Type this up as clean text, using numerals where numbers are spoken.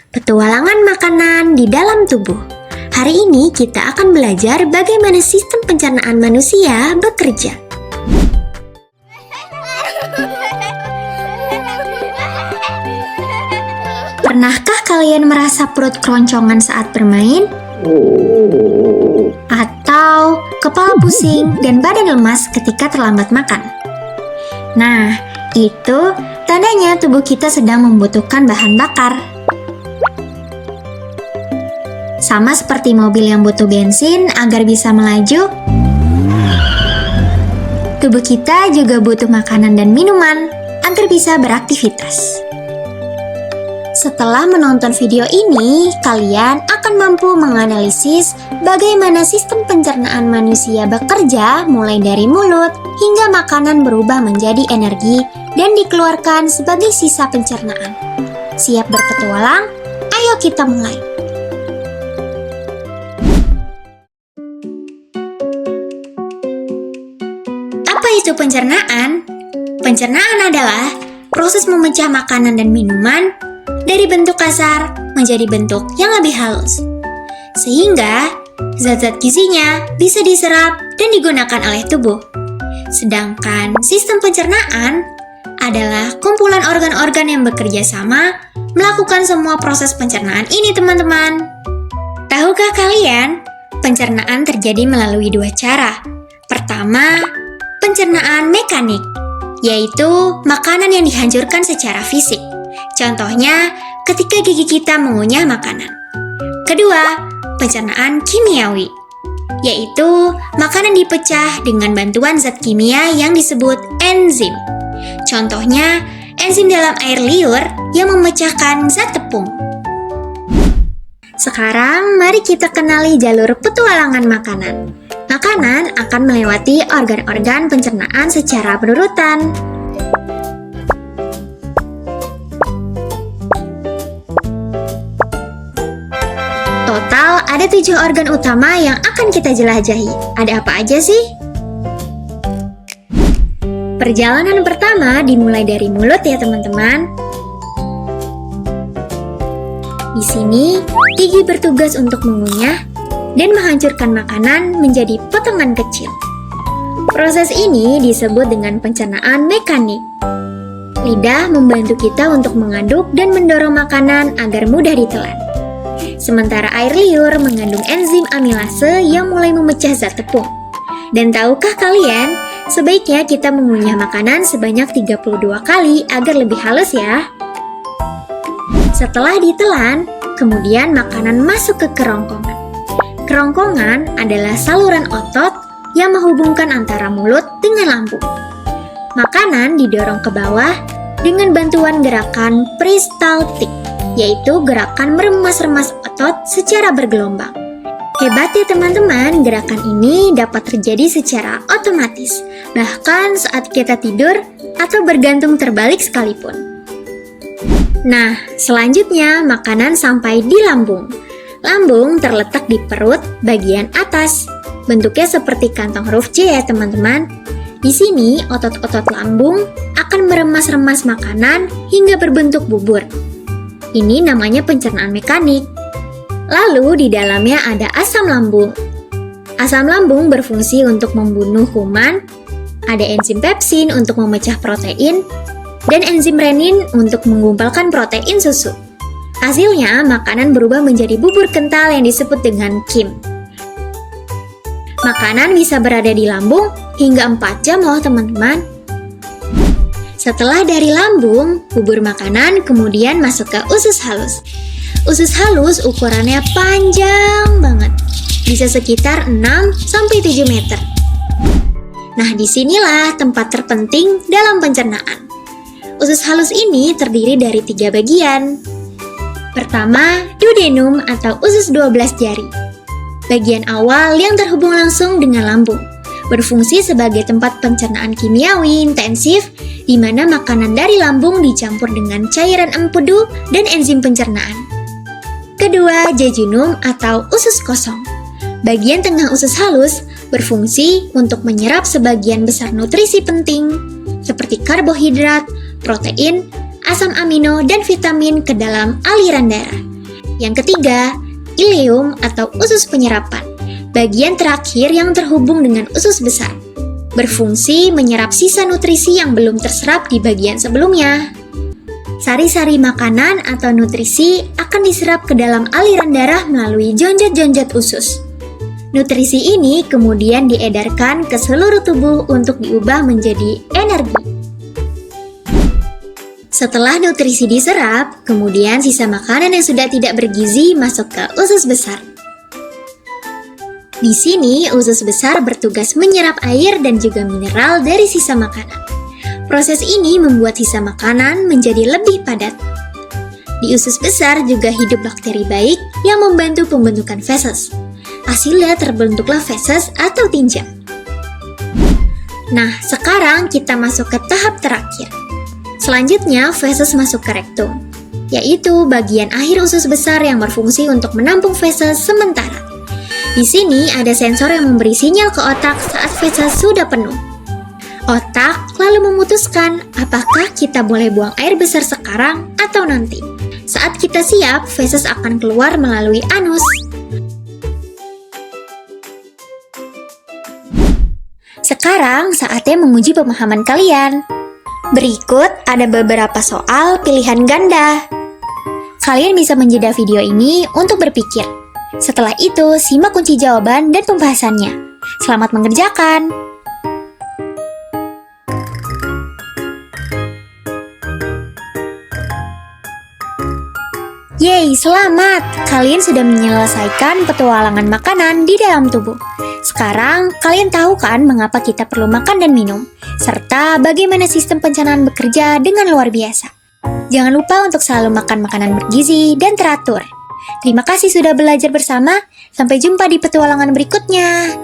Petualangan makanan di dalam tubuh. Hari ini kita akan belajar bagaimana sistem pencernaan manusia bekerja. Pernahkah kalian merasa perut keroncongan saat bermain? Atau kepala pusing dan badan lemas ketika terlambat makan? Nah, itu tandanya tubuh kita sedang membutuhkan bahan bakar. Sama seperti mobil yang butuh bensin agar bisa melaju, tubuh kita juga butuh makanan dan minuman agar bisa beraktivitas. Setelah menonton video ini, kalian akan mampu menganalisis bagaimana sistem pencernaan manusia bekerja mulai dari mulut hingga makanan berubah menjadi energi dan dikeluarkan sebagai sisa pencernaan. Siap berpetualang? Ayo kita mulai! Apa itu pencernaan? Pencernaan adalah proses memecah makanan dan minuman dari bentuk kasar menjadi bentuk yang lebih halus, sehingga zat-zat gizinya bisa diserap dan digunakan oleh tubuh. Sedangkan sistem pencernaan adalah kumpulan organ-organ yang bekerja sama melakukan semua proses pencernaan ini, teman-teman. Tahukah kalian, pencernaan terjadi melalui dua cara. Pertama, pencernaan mekanik, yaitu makanan yang dihancurkan secara fisik. Contohnya, ketika gigi kita mengunyah makanan. Kedua, pencernaan kimiawi, yaitu makanan dipecah dengan bantuan zat kimia yang disebut enzim. Contohnya, enzim dalam air liur yang memecahkan zat tepung. Sekarang, mari kita kenali jalur petualangan makanan. Makanan akan melewati organ-organ pencernaan secara berurutan. Total ada 7 organ utama yang akan kita jelajahi. Ada apa aja sih? Perjalanan pertama dimulai dari mulut ya teman-teman. Di sini, gigi bertugas untuk mengunyah dan menghancurkan makanan menjadi potongan kecil. Proses ini disebut dengan pencernaan mekanik. Lidah membantu kita untuk mengaduk dan mendorong makanan agar mudah ditelan. Sementara air liur mengandung enzim amilase yang mulai memecah zat tepung. Dan tahukah kalian, sebaiknya kita mengunyah makanan sebanyak 32 kali agar lebih halus ya. Setelah ditelan, kemudian makanan masuk ke kerongkongan. Kerongkongan adalah saluran otot yang menghubungkan antara mulut dengan lambung. Makanan didorong ke bawah dengan bantuan gerakan peristaltik, yaitu gerakan meremas-remas otot secara bergelombang. Hebat ya teman-teman, gerakan ini dapat terjadi secara otomatis, bahkan saat kita tidur atau bergantung terbalik sekalipun. Nah, selanjutnya makanan sampai di lambung. Lambung terletak di perut bagian atas. Bentuknya seperti kantong huruf C ya teman-teman. Di sini otot-otot lambung akan meremas-remas makanan hingga berbentuk bubur. Ini namanya pencernaan mekanik. Lalu di dalamnya ada asam lambung. Asam lambung berfungsi untuk membunuh kuman, ada enzim pepsin untuk memecah protein, dan enzim renin untuk menggumpalkan protein susu. Hasilnya, makanan berubah menjadi bubur kental yang disebut dengan kim. Makanan bisa berada di lambung hingga 4 jam loh teman-teman. Setelah dari lambung, bubur makanan kemudian masuk ke usus halus. Usus halus ukurannya panjang banget, bisa sekitar 6-7 meter. Nah, disinilah tempat terpenting dalam pencernaan. Usus halus ini terdiri dari 3 bagian. Pertama, duodenum atau usus 12 jari. Bagian awal yang terhubung langsung dengan lambung, berfungsi sebagai tempat pencernaan kimiawi intensif di mana makanan dari lambung dicampur dengan cairan empedu dan enzim pencernaan. Kedua, jejunum atau usus kosong. Bagian tengah usus halus berfungsi untuk menyerap sebagian besar nutrisi penting seperti karbohidrat, protein, asam amino, dan vitamin ke dalam aliran darah. Yang ketiga, ileum atau usus penyerapan, bagian terakhir yang terhubung dengan usus besar. Berfungsi menyerap sisa nutrisi yang belum terserap di bagian sebelumnya. Sari-sari makanan atau nutrisi akan diserap ke dalam aliran darah melalui jonjot-jonjot usus. Nutrisi ini kemudian diedarkan ke seluruh tubuh untuk diubah menjadi energi. Setelah nutrisi diserap, kemudian sisa makanan yang sudah tidak bergizi masuk ke usus besar. Di sini, usus besar bertugas menyerap air dan juga mineral dari sisa makanan. Proses ini membuat sisa makanan menjadi lebih padat. Di usus besar juga hidup bakteri baik yang membantu pembentukan feses. Hasilnya terbentuklah feses atau tinja. Nah, sekarang kita masuk ke tahap terakhir. Selanjutnya, feses masuk ke rektum, yaitu bagian akhir usus besar yang berfungsi untuk menampung feses sementara. Di sini ada sensor yang memberi sinyal ke otak saat feses sudah penuh. Otak lalu memutuskan apakah kita boleh buang air besar sekarang atau nanti. Saat kita siap, feses akan keluar melalui anus. Sekarang saatnya menguji pemahaman kalian. Berikut ada beberapa soal pilihan ganda. Kalian bisa menjeda video ini untuk berpikir. Setelah itu, simak kunci jawaban dan pembahasannya. Selamat mengerjakan! Yeay, selamat! Kalian sudah menyelesaikan petualangan makanan di dalam tubuh. Sekarang, kalian tahu kan mengapa kita perlu makan dan minum, serta bagaimana sistem pencernaan bekerja dengan luar biasa. Jangan lupa untuk selalu makan makanan bergizi dan teratur. Terima kasih sudah belajar bersama. Sampai jumpa di petualangan berikutnya.